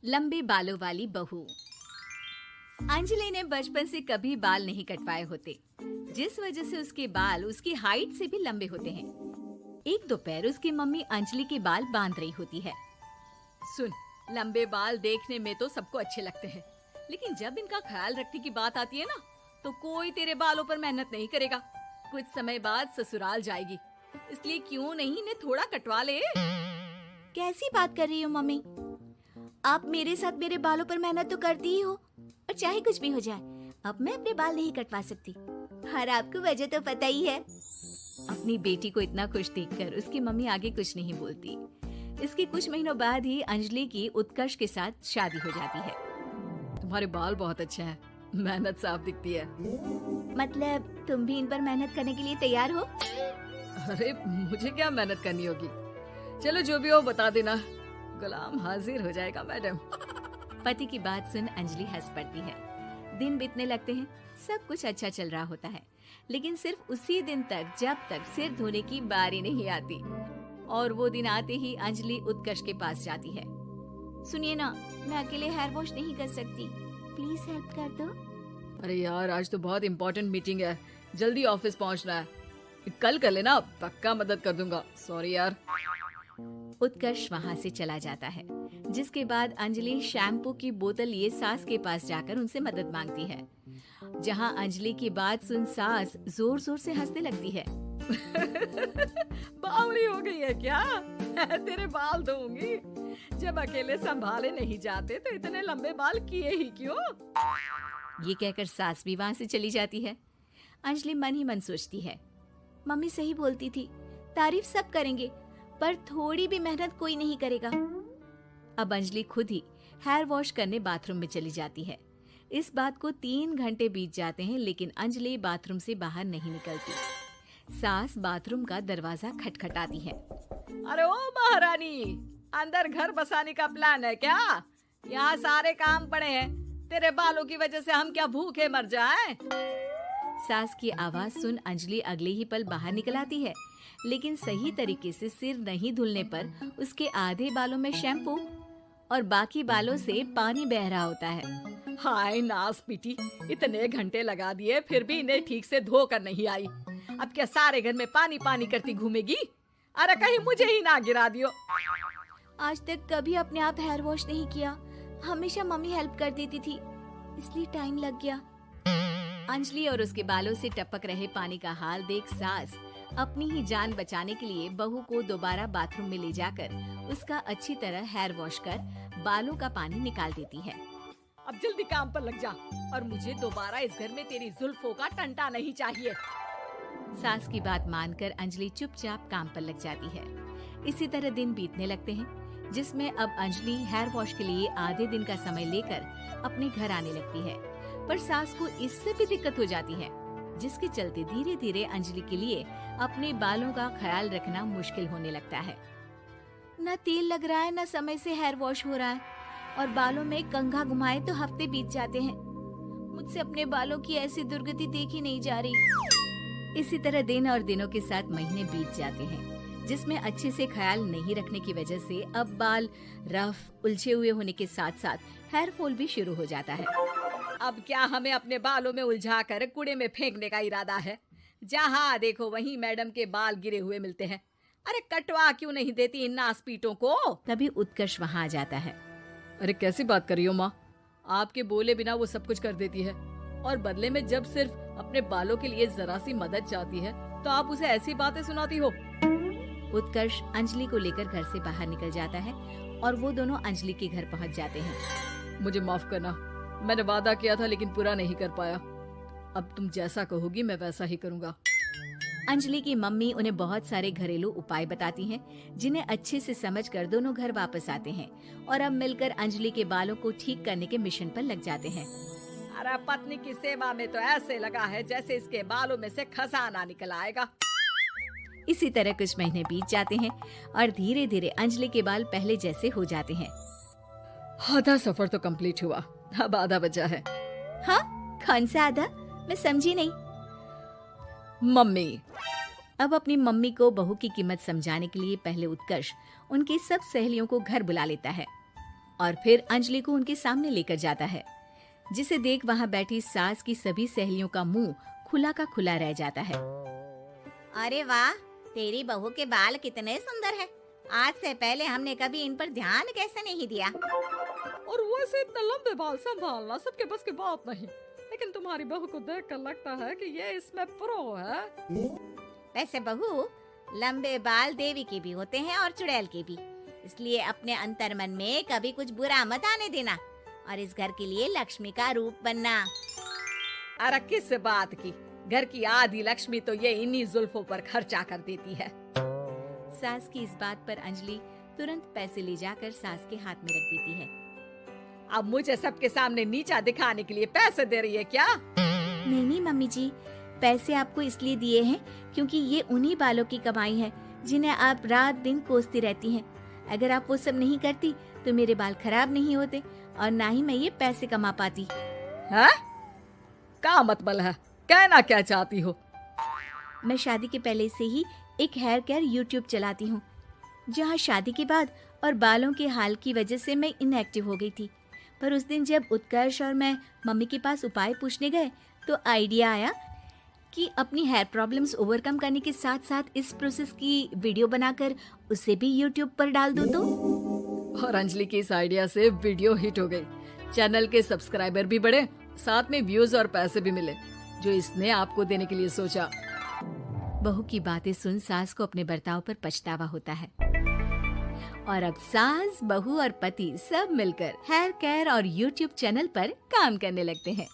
लंबे बालों वाली बहू। अंजलि ने बचपन से कभी बाल नहीं कटवाए होते, जिस वजह से उसके बाल उसकी हाइट से भी लंबे होते हैं। एक दोपहर उसकी मम्मी अंजलि के बाल बांध रही होती है। सुन, लंबे बाल देखने में तो सबको अच्छे लगते हैं, लेकिन जब इनका ख्याल रखने की बात आती है ना, तो कोई तेरे बालों पर मेहनत नहीं करेगा। कुछ समय बाद ससुराल जाएगी, इसलिए क्यों नहीं इन्हें थोड़ा कटवा ले। कैसी बात कर रही हो मम्मी? आप मेरे साथ मेरे बालों पर मेहनत तो करती ही हो, और चाहे कुछ भी हो जाए, अब मैं अपने बाल नहीं कटवा सकती। और आपको वजह तो पता ही है। अपनी बेटी को इतना खुश देखकर उसकी मम्मी आगे कुछ नहीं बोलती। इसके कुछ महीनों बाद ही अंजलि की उत्कर्ष के साथ शादी हो जाती है। तुम्हारे बाल बहुत अच्छे हैं, मेहनत साफ दिखती है। मतलब तुम भी इन पर मेहनत करने के लिए तैयार हो? अरे मुझे क्या मेहनत करनी होगी, चलो जो भी हो बता देना, गुलाम हाजिर हो जाएगा मैडम। पति की बात सुन अंजलि हंस पड़ती है। दिन बीतने लगते हैं, सब कुछ अच्छा चल रहा होता है, लेकिन सिर्फ उसी दिन तक जब तक सिर धोने की बारी नहीं आती। और वो दिन आते ही अंजलि उत्कर्ष के पास जाती है। सुनिए ना, मैं अकेले हेयर वॉश नहीं कर सकती, प्लीज हेल्प कर दो। अरे यार, आज तो बहुत इम्पोर्टेंट मीटिंग है, जल्दी ऑफिस पहुंचना है, कल कर लेना, पक्का मदद कर दूंगा। सॉरी यार। उत्कर्ष वहाँ से चला जाता है, जिसके बाद अंजलि शैम्पू की बोतल लिए सास के पास जाकर उनसे मदद मांगती है। जहाँ अंजलि की बात सुन सास जोर जोर से हंसने लगती है। बावरी हो गई है क्या? तेरे बाल धोऊंगी, जब अकेले संभाले नहीं जाते तो इतने लंबे बाल किए ही क्यों? ये कहकर सास भी वहाँ से चली जाती है। अंजलि मन ही मन सोचती है, मम्मी सही बोलती थी, तारीफ सब करेंगे, पर थोड़ी भी मेहनत कोई नहीं करेगा। अब अंजलि खुद ही हेयर वॉश करने बाथरूम में चली जाती है। इस बात को 3 घंटे बीत जाते हैं, लेकिन अंजलि बाथरूम से बाहर नहीं निकलती। सास बाथरूम का दरवाजा खटखटाती है। अरे ओ महारानी, अंदर घर बसाने का प्लान है क्या? यहाँ सारे काम पड़े हैं, तेरे बालों की वजह से हम क्या भूखे मर जाएं? सास की आवाज सुन अंजलि अगले ही पल बाहर निकल आती है, लेकिन सही तरीके से सिर नहीं धुलने पर उसके आधे बालों में शैम्पू और बाकी बालों से पानी बह रहा होता है। हाय नास पीटी, इतने घंटे लगा दिए फिर भी इन्हें ठीक से धो कर नहीं आई। अब क्या सारे घर में पानी पानी करती घूमेगी? अरे कहीं मुझे ही ना गिरा दियो। आज तक कभी अपने आप हेयर वॉश नहीं किया, हमेशा मम्मी हेल्प कर देती थी, इसलिए टाइम लग गया। अंजलि और उसके बालों से टपक रहे पानी का हाल देख सास अपनी ही जान बचाने के लिए बहू को दोबारा बाथरूम में ले जाकर उसका अच्छी तरह हेयर वॉश कर बालों का पानी निकाल देती है। अब जल्दी काम पर लग जा, और मुझे दोबारा इस घर में तेरी जुल्फों का टंटा नहीं चाहिए। सास की बात मानकर अंजलि चुपचाप काम पर लग जाती है। इसी तरह दिन बीतने लगते हैं, जिसमें अब अंजलि हेयर वॉश के लिए आधे दिन का समय लेकर अपने घर आने लगती है, पर सास को इससे भी दिक्कत हो जाती है, जिसके चलते धीरे धीरे अंजलि के लिए अपने बालों का ख्याल रखना मुश्किल होने लगता है। न तेल लग रहा है, न समय से हेयर वॉश हो रहा है, और बालों में कंघा घुमाए तो हफ्ते बीत जाते हैं। मुझसे अपने बालों की ऐसी दुर्गति देखी नहीं जा रही। इसी तरह दिन और दिनों के साथ महीने बीत जाते हैं, जिसमें अच्छे से ख्याल नहीं रखने की वजह से अब बाल रफ उलझे हुए होने के साथ साथ हेयर फॉल भी शुरू हो जाता है। अब क्या हमें अपने बालों में उलझा कर कूड़े में फेंकने का इरादा है? जहाँ देखो वहीं मैडम के बाल गिरे हुए मिलते हैं। अरे कटवा क्यों नहीं देती इन नासपीटों को? तभी उत्कर्ष वहाँ आ जाता है। अरे कैसी बात कर रही हो माँ, आपके बोले बिना वो सब कुछ कर देती है, और बदले में जब सिर्फ अपने बालों के लिए जरा सी मदद चाहती है तो आप उसे ऐसी बातें सुनाती हो। उत्कर्ष अंजलि को लेकर घर से बाहर निकल जाता है और वो दोनों अंजलि के घर पहुँच जाते हैं। मुझे माफ करना, मैंने वादा किया था लेकिन पूरा नहीं कर पाया। अब तुम जैसा कहोगी मैं वैसा ही करूँगा। अंजलि की मम्मी उन्हें बहुत सारे घरेलू उपाय बताती हैं, जिन्हें अच्छे से समझकर दोनों घर वापस आते हैं और अब मिलकर अंजलि के बालों को ठीक करने के मिशन पर लग जाते हैं। अरे पत्नी की सेवा में तो ऐसे लगा है जैसे इसके बालों में से खजाना निकल आएगा। इसी तरह कुछ महीने बीत जाते हैं और धीरे धीरे अंजलि के बाल पहले जैसे हो जाते हैं। आधा सफर तो कंप्लीट हुआ, अब आधा बचा है। हाँ, कौन सा आधा? मैं समझी नहीं। मम्मी। अब अपनी मम्मी को बहू की कीमत समझाने के लिए पहले उत्कर्ष उनकी सब सहेलियों को घर बुला लेता है। और फिर अंजलि को उनके सामने लेकर जाता है, जिसे देख वहाँ बैठी सास की सभी सहेलियों का मुंह खुला का खुला रह जाता है। अरे वाह, तेरी बहू के बाल कितने सुंदर है। आज से पहले हमने कभी इन पर ध्यान कैसे नहीं दिया। और वैसे इतने लंबे बाल संभालना सबके बस की बात नहीं, लेकिन तुम्हारी बहू को देखकर लगता है कि ये इसमें प्रो है। वैसे बहू, लंबे बाल देवी के भी होते हैं और चुड़ैल के भी, इसलिए अपने अंतर्मन में कभी कुछ बुरा मत आने देना और इस घर के लिए लक्ष्मी का रूप बनना। अरे किस बात की, घर की आधी लक्ष्मी तो ये इन्हीं जुल्फों पर खर्चा कर देती है। सास की इस बात पर अंजलि तुरंत पैसे ले जाकर सास के हाथ में रख देती है। अब मुझे सबके सामने नीचा दिखाने के लिए पैसे दे रही है क्या? नहीं नहीं मम्मी जी, पैसे आपको इसलिए दिए हैं क्योंकि ये उन्हीं बालों की कमाई है जिन्हें आप रात दिन कोसती रहती हैं। अगर आप वो सब नहीं करती तो मेरे बाल खराब नहीं होते और ना ही मैं ये पैसे कमा पाती। है? का मतलब है? कहना क्या चाहती हो? मैं शादी के पहले से ही एक हेयर केयर यूट्यूब चलाती हूँ, जहाँ शादी के बाद और बालों के हाल की वजह से मैं इनएक्टिव हो गई थी। पर उस दिन जब उत्कर्ष और मैं मम्मी के पास उपाय पूछने गए तो आइडिया आया कि अपनी हेयर प्रॉब्लम्स ओवरकम करने के साथ साथ इस प्रोसेस की वीडियो बनाकर उसे भी यूट्यूब पर डाल दूँ तो। और अंजलि के इस आइडिया से वीडियो हिट हो गई, चैनल के सब्सक्राइबर भी बढ़े, साथ में व्यूज और पैसे भी मिले जो इसने आपको देने के लिए सोचा। बहू की बातें सुन सास को अपने बर्ताव पर पछतावा होता है और अब सास, बहू और पति सब मिलकर हेयर केयर और यूट्यूब चैनल पर काम करने लगते हैं।